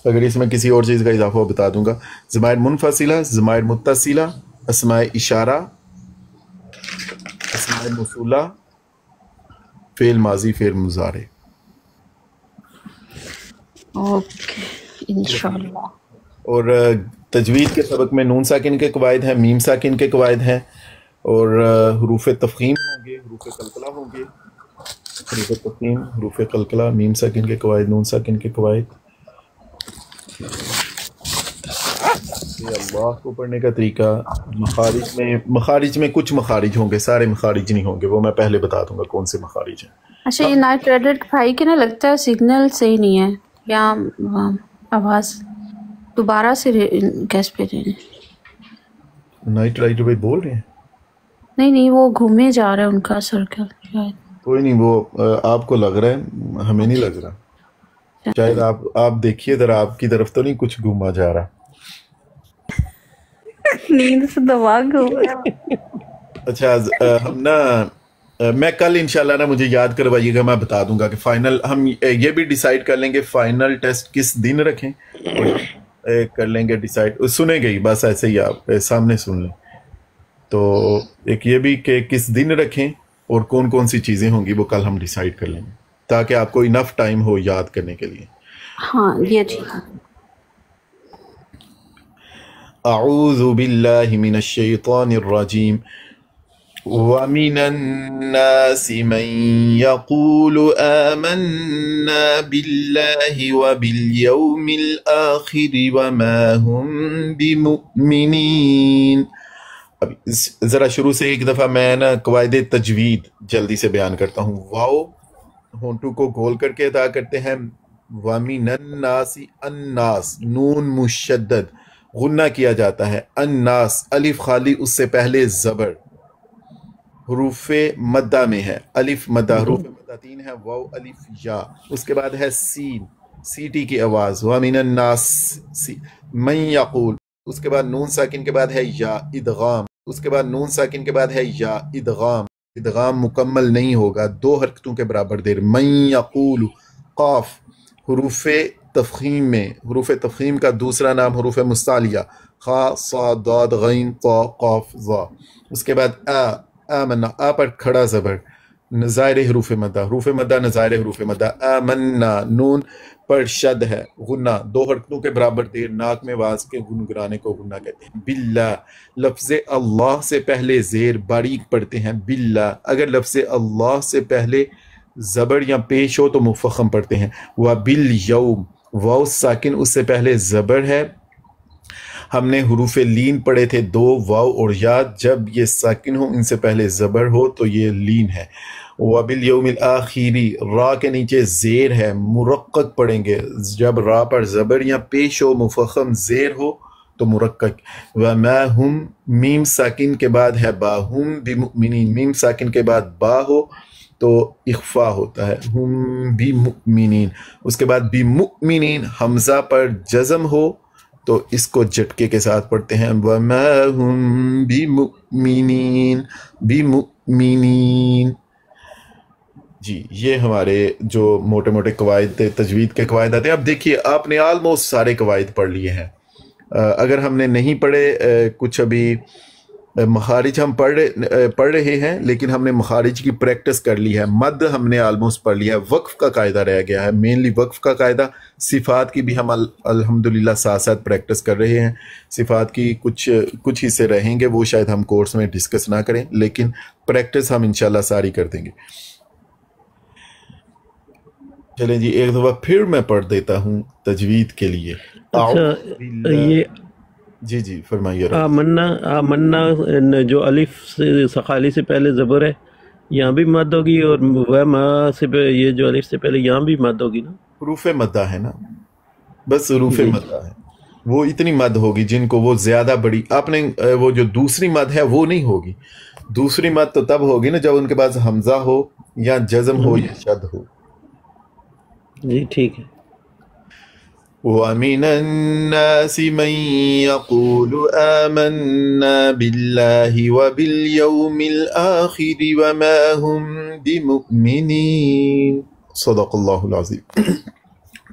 اگر اس میں کسی اور چیز کا اضافہ ہو بتا دوں گا. ضمائر منفصلہ، ضمائر متصلہ، اسماء اشارہ، اسماء موصولہ، فعل ماضی، فعل مضارع. اوکے انشاءاللہ. اور تجوید کے سبق میں نون ساکن کے قواعد ہیں، میم ساکن کے قواعد ہیں، اور حروف تفخیم ہوں گے، حروف قلقلہ ہوں گے. حروف تفخیم، حروف قلقلہ، میم ساکن کے قواعد، نون ساکن کے قواعد. یہ اللہ کو پڑھنے کا طریقہ. مخارج میں کچھ مخارج ہوں گے، سارے مخارج نہیں ہوں گے، وہ میں پہلے بتا دوں گا کون سے مخارج ہیں. اچھا یہ نائٹ رائڈر بھائی کے نا لگتا ہے سگنل صحیح نہیں ہے یا آواز دوبارہ سے گیس پہ رہے. نائٹ رائڈر بھائی بول رہے ہیں؟ نہیں وہ گھومے جا رہا ہے ان کا سرکل شاید. کوئی نہیں، وہ آپ کو لگ رہا ہے، ہمیں نہیں لگ رہا. شاید آپ دیکھیے ذرا، آپ کی طرف تو نہیں کچھ گھوما جا رہا. نیند سے دماغ گھوم رہا ہے. اچھا ہم نا میں کل انشاءاللہ نا مجھے یاد کروائیے گا، میں بتا دوں گا کہ فائنل ہم یہ بھی ڈیسائیڈ کر لیں گے فائنل ٹیسٹ کس دن رکھیں، کر لیں گے ڈیسائیڈ. سنیں گے بس ایسے ہی آپ سامنے سن لیں. تو ایک یہ بھی کہ کس دن رکھیں اور کون کون سی چیزیں ہوں گی وہ کل ہم ڈیسائیڈ کر لیں گے تاکہ آپ کو انف ٹائم ہو یاد کرنے کے لیے. ہاں یہ ٹھیک ہے. اعوذ باللہ من الشیطان الرجیم. وَمِنَ النَّاسِ مَن يَقُولُ آمَنَّا بِاللَّهِ وَبِالْيَوْمِ الْآخِرِ وَمَا هُمْ بِمُؤْمِنِينَ. اب ذرا شروع سے ایک دفعہ میں نا قواعد تجوید جلدی سے بیان کرتا ہوں. واو ہونٹو کو گول کر کے ادا کرتے ہیں. وَمِنَ النَّاسِ، الناس نون مشدد غنہ کیا جاتا ہے. الناس الف خالی، اس سے پہلے زبر، حروف مدہ میں ہے. الف مدہ، حروف مدہ تین ہے، واو الف یا. اس کے بعد ہے سین، سی ٹی کی آواز. وَمِنَ النَّاسِ مَن یقول. اس کے بعد نون ساکن کے بعد ہے یا ادغام. اس کے بعد نون ساکن کے بعد ہے یا ادغام. ادغام مکمل نہیں ہوگا، 2 حرکتوں کے برابر دیر. من یقول. قاف حروف تفخیم میں، حروف تفخیم کا دوسرا نام حروف مستعلیہ، خا صاد ضاد غین طا قاف ظا. اس کے بعد آمنا، آ پر کھڑا زبر، نظائر حروف مدہ، حروف مدہ نظائر حروف مدہ. آمنا نون پر شد ہے، غنہ 2 حرکتوں کے برابر دیر، ناک میں آواز کے گنگرانے کو غنہ کہتے ہیں. باللہ لفظ اللہ سے پہلے زیر باریک پڑھتے ہیں. باللہ اگر لفظ اللہ سے پہلے زبر یا پیش ہو تو مفخم پڑھتے ہیں. وبالیوم واو ساکن، اس سے پہلے زبر ہے. ہم نے حروف لین پڑھے تھے 2 واو اور یا، جب یہ ساکن ہو ان سے پہلے زبر ہو تو یہ لین ہے. وبالیوم الآخری را کے نیچے زیر ہے، مرقق پڑھیں گے. جب را پر زبر یا پیش ہو مفخم زیر ہو تو مرقق. وما ہم میم ساکن کے بعد ہے با، ہم بمؤمنین میم ساکن کے بعد با ہو تو اخفا ہوتا ہے، ہم بمؤمنین. اس کے بعد بمؤمنین حمزہ پر جزم ہو تو اس کو جھٹکے کے ساتھ پڑھتے ہیں. وما ہم بمؤمنین، بمؤمنین. جی یہ ہمارے جو موٹے موٹے قواعد تجوید کے قواعد آتے ہیں. اب دیکھیے آپ نے آلموسٹ سارے قواعد پڑھ لیے ہیں. اگر ہم نے نہیں پڑھے کچھ ابھی مخارج ہم پڑھ رہے ہیں لیکن ہم نے مخارج کی پریکٹس کر لی ہے. مد ہم نے آلموسٹ پڑھ لیا ہے. وقف کا قاعدہ رہ گیا ہے, مینلی وقف کا قاعدہ. صفات کی بھی ہم الحمدللہ ساتھ ساتھ پریکٹس کر رہے ہیں. صفات کی کچھ حصے رہیں گے, وہ شاید ہم کورس میں ڈسکس نہ کریں, لیکن پریکٹس ہم انشاءاللہ ساری کر دیں گے. چلیں جی ایک دفعہ پھر میں پڑھ دیتا ہوں تجوید کے لیے. اچھا یہ جی فرمائیے. آمنا جو الف سے سقالی سے پہلے زبر ہے یہاں بھی مد ہوگی, اور وہ ما سے یہ جو الف سے پہلے یہاں بھی مد ہوگی نا. حروف مدہ ہے نا, بس حروف مدہ ہے. وہ اتنی مد ہوگی جن کو وہ زیادہ بڑی, آپ نے وہ جو دوسری مد ہے وہ نہیں ہوگی. دوسری مد تو تب ہوگی نا جب ان کے پاس حمزہ ہو یا جزم ہو یا شد ہو. جی ٹھیک ہے. وَمِنَ النَّاسِ مَن يَقُولُ آمَنَّا بِاللَّهِ وَبِالْيَوْمِ الْآخِرِ وَمَا هُمْ بِمُؤْمِنِينَ. صدق اللہ العظیم.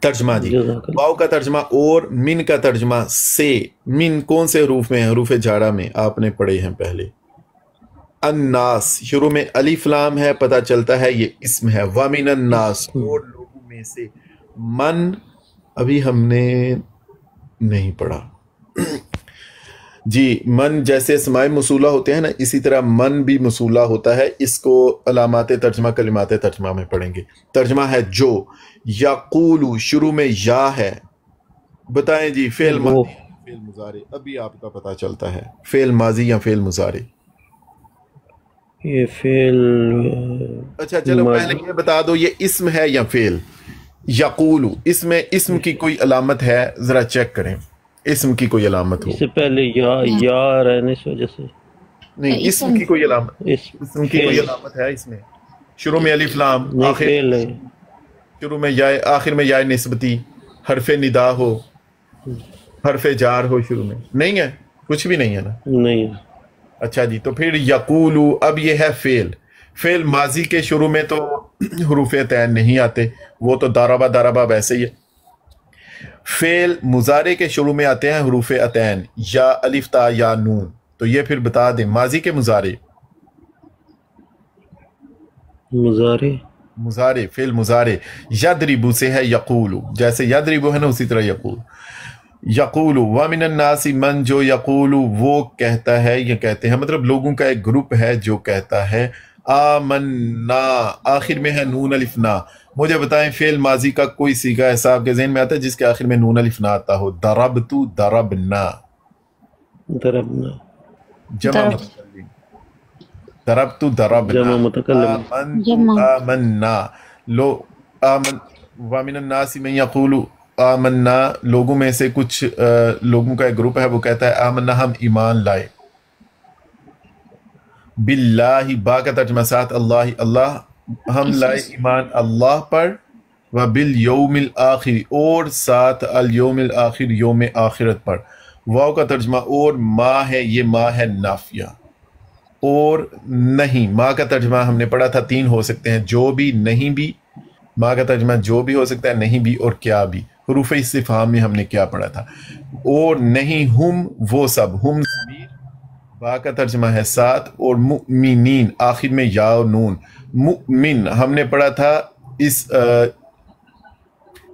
ترجمہ جی, واو کا ترجمہ اور من کا ترجمہ سے. من کون سے حروف میں ہے؟ حروف جارہ میں. آپ نے پڑھے ہیں پہلے. الناس شروع میں الف لام ہے, پتہ چلتا ہے یہ اسم ہے. وَمِنَ النَّاسِ اور لوگوں میں سے. من ابھی ہم نے نہیں پڑھا جی. من جیسے اسماء موصولہ ہوتے ہیں نا, اسی طرح من بھی موصولہ ہوتا ہے. اس کو علامات ترجمہ کلمات ترجمہ میں پڑھیں گے. ترجمہ ہے جو. یقولو شروع میں یا ہے. بتائیں جی فعل ماضی فعل مضارع, ابھی آپ کا پتہ چلتا ہے فعل ماضی یا فعل مضارع. یہ فعل اچھا چلو پہلے یہ بتا دو یہ اسم ہے یا فعل. یقولو اس میں اسم کی کوئی علامت ہے؟ ذرا چیک کریں اسم کی کوئی علامت ہو. اس سے پہلے یا رہنے کی وجہ سے نہیں, اسم کی کوئی علامت, اسم کی کوئی علامت ہے اس میں؟ شروع میں الف لام, شروع میں یا, آخر میں یا نسبتی, حرف ندا ہو, حرف جار ہو شروع میں, نہیں ہے کچھ بھی نہیں ہے نا. نہیں. اچھا جی تو پھر یقولو اب یہ ہے فعل. فعل ماضی کے شروع میں تو حروف عین نہیں آتے, وہ تو ضربہ ویسے ہی ہے. فعل مضارع کے شروع میں آتے ہیں حروف عین, یا الف تا یا نون. تو یہ پھر بتا دیں ماضی کے مضارع فعل مضارع یضربو سے ہے یقولو, جیسے یضربو ہے نا اسی طرح یقولو. وَمِنَ النَّاسِ من جو یقولو وہ کہتا ہے یا کہتے ہیں, مطلب لوگوں کا ایک گروپ ہے جو کہتا ہے آمنا, آخر میں ہے نون الف نا. مجھے بتائیں فعل ماضی کا کوئی صیغہ ایسا آپ کے ذہن میں آتا ہے جس کے آخر میں نون الف نا آتا ہو؟ ضربتو ضربنا, جمع متکلم, ضربتو ضربنا, آمنتو آمنا. وَمِنَ النَّاسِ مَن يَقُولُ آمنا, لوگوں میں سے کچھ لوگوں کا ایک گروپ ہے وہ کہتا ہے آمنا ہم ایمان لائے. باللہ با کا ترجمہ ساتھ اللہ, اللہ ہم لائے ایمان اللہ پر. وبالیوم الآخر اور ساتھ الیوم الآخر یوم آخرت پر. واو کا ترجمہ اور ما ہے, یہ ما ہے نافیہ. اور نہیں, ما کا ترجمہ ہم نے پڑھا تھا 3 ہو سکتے ہیں, جو بھی نہیں بھی. ما کا ترجمہ جو بھی ہو سکتا ہے, نہیں بھی اور کیا بھی. حروف استفہام میں ہم نے کیا پڑھا تھا؟ اور نہیں ہم وہ سب, ہم ضمیر, با کا ترجمہ ہے ساتھ, اور مؤمنین آخر میں یا و نون. مؤمن ہم نے پڑھا تھا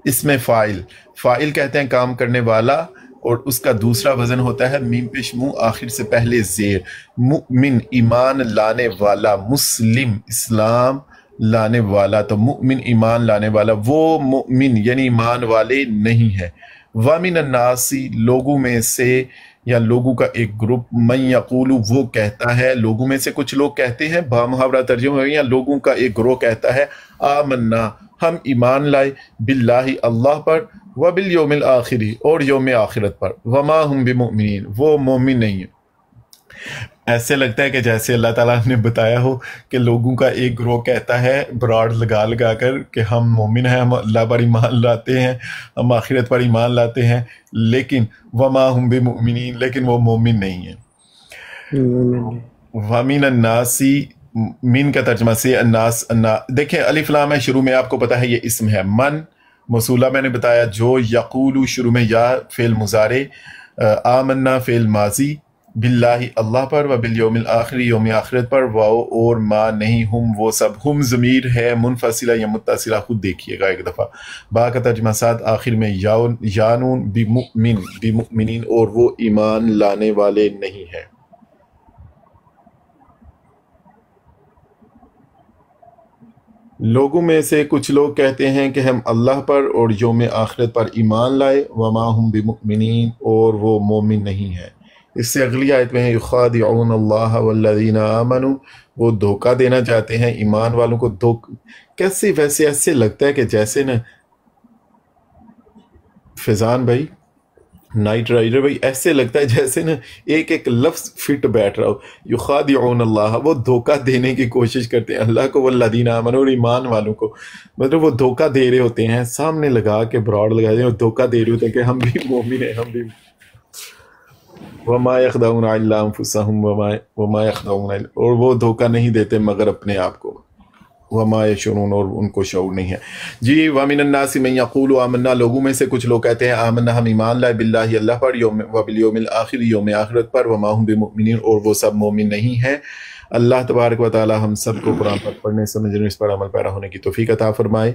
اس میں فاعل کہتے ہیں کام کرنے والا, اور اس کا دوسرا وزن ہوتا ہے میم پیش منہ آخر سے پہلے زیر. مؤمن ایمان لانے والا, مسلم اسلام لانے والا, تو مؤمن ایمان لانے والا. وہ مؤمن یعنی ایمان والے نہیں ہے. وَمِنَ النَّاسِ لوگوں میں سے یا لوگوں کا ایک گروپ, من یقولو وہ کہتا ہے, لوگوں میں سے کچھ لوگ کہتے ہیں, با محاورہ ترجمہ ہوئی, یا لوگوں کا ایک گروہ کہتا ہے آمنا ہم ایمان لائے, باللہ اللہ پر, وبالیوم الآخر اور یوم آخرت پر. وما ہم بمؤمنین وہ مومن نہیں ہیں. ایسے لگتا ہے کہ جیسے اللہ تعالیٰ نے بتایا ہو کہ لوگوں کا ایک گروہ کہتا ہے براڈ لگا کر کہ ہم مومن ہیں, ہم اللہ پر ایمان لاتے ہیں, ہم آخرت پر ایمان لاتے ہیں, لیکن وما ہم بمؤمنین لیکن وہ مومن نہیں ہیں. وَمِنَ النَّاسِ من کا ترجمہ سے الناس دیکھیں الف لام ہے شروع میں، آپ کو پتا ہے یہ اسم ہے. من موصولہ میں نے بتایا، جو یقولو شروع میں یا فعل مضارع، آمنا فعل ماضی، باللہ اللہ پر، و بالیوم الآخر یوم آخرت پر، واو اور ما نہیں، ہم وہ سب. ہم ضمیر ہے منفصلہ یا متصلہ، خود دیکھیے گا ایک دفعہ. با کا ترجمہ ساتھ آخر میں یانون بمؤمن بمؤمنین، اور وہ ایمان لانے والے نہیں ہیں. لوگوں میں سے کچھ لوگ کہتے ہیں کہ ہم اللہ پر اور یوم آخرت پر ایمان لائے، وما ہم بمؤمنین، اور وہ مومن نہیں ہیں. اس سے اگلی آیت میں ہے یخادعون اللہ والذین آمنوا، وہ دھوکہ دینا چاہتے ہیں ایمان والوں کو. کیسے ویسے ایسے لگتا ہے کہ جیسے نا فیضان بھائی، نائٹ رائڈر بھائی، ایسے لگتا ہے جیسے نا ایک ایک لفظ فٹ بیٹھ رہا ہو. یخادعون اللہ، وہ دھوکہ دینے کی کوشش کرتے ہیں اللہ کو، والذین آمنوا، اور ایمان والوں کو. مطلب وہ دھوکہ دے رہے ہوتے ہیں، سامنے لگا کے براڈ لگا دیں اور دھوکہ دے رہے ہوتے ہیں کہ ہم بھی مومن ہیں، ہم بھی. وما يخدعون الا انفسهم وما يخدعون، اور وہ دھوکہ نہیں دیتے مگر اپنے آپ کو. وما يشعرون، اور ان کو شعور نہیں ہے. جی ومن الناس من يقول آمنا، لوگوں میں سے کچھ لوگ کہتے ہیں آمنا، ہم ایمان لائے، باللہ اللہ پر، وبالیوم الآخر یوم آخرت پر، وما هم بمؤمنین، اور وہ سب مومن نہیں ہیں. اللہ تبارک و تعالی ہم سب کو قرآن پر پڑھنے، سمجھنے، اس پر عمل پیرا ہونے کی توفیق عطا فرمائے.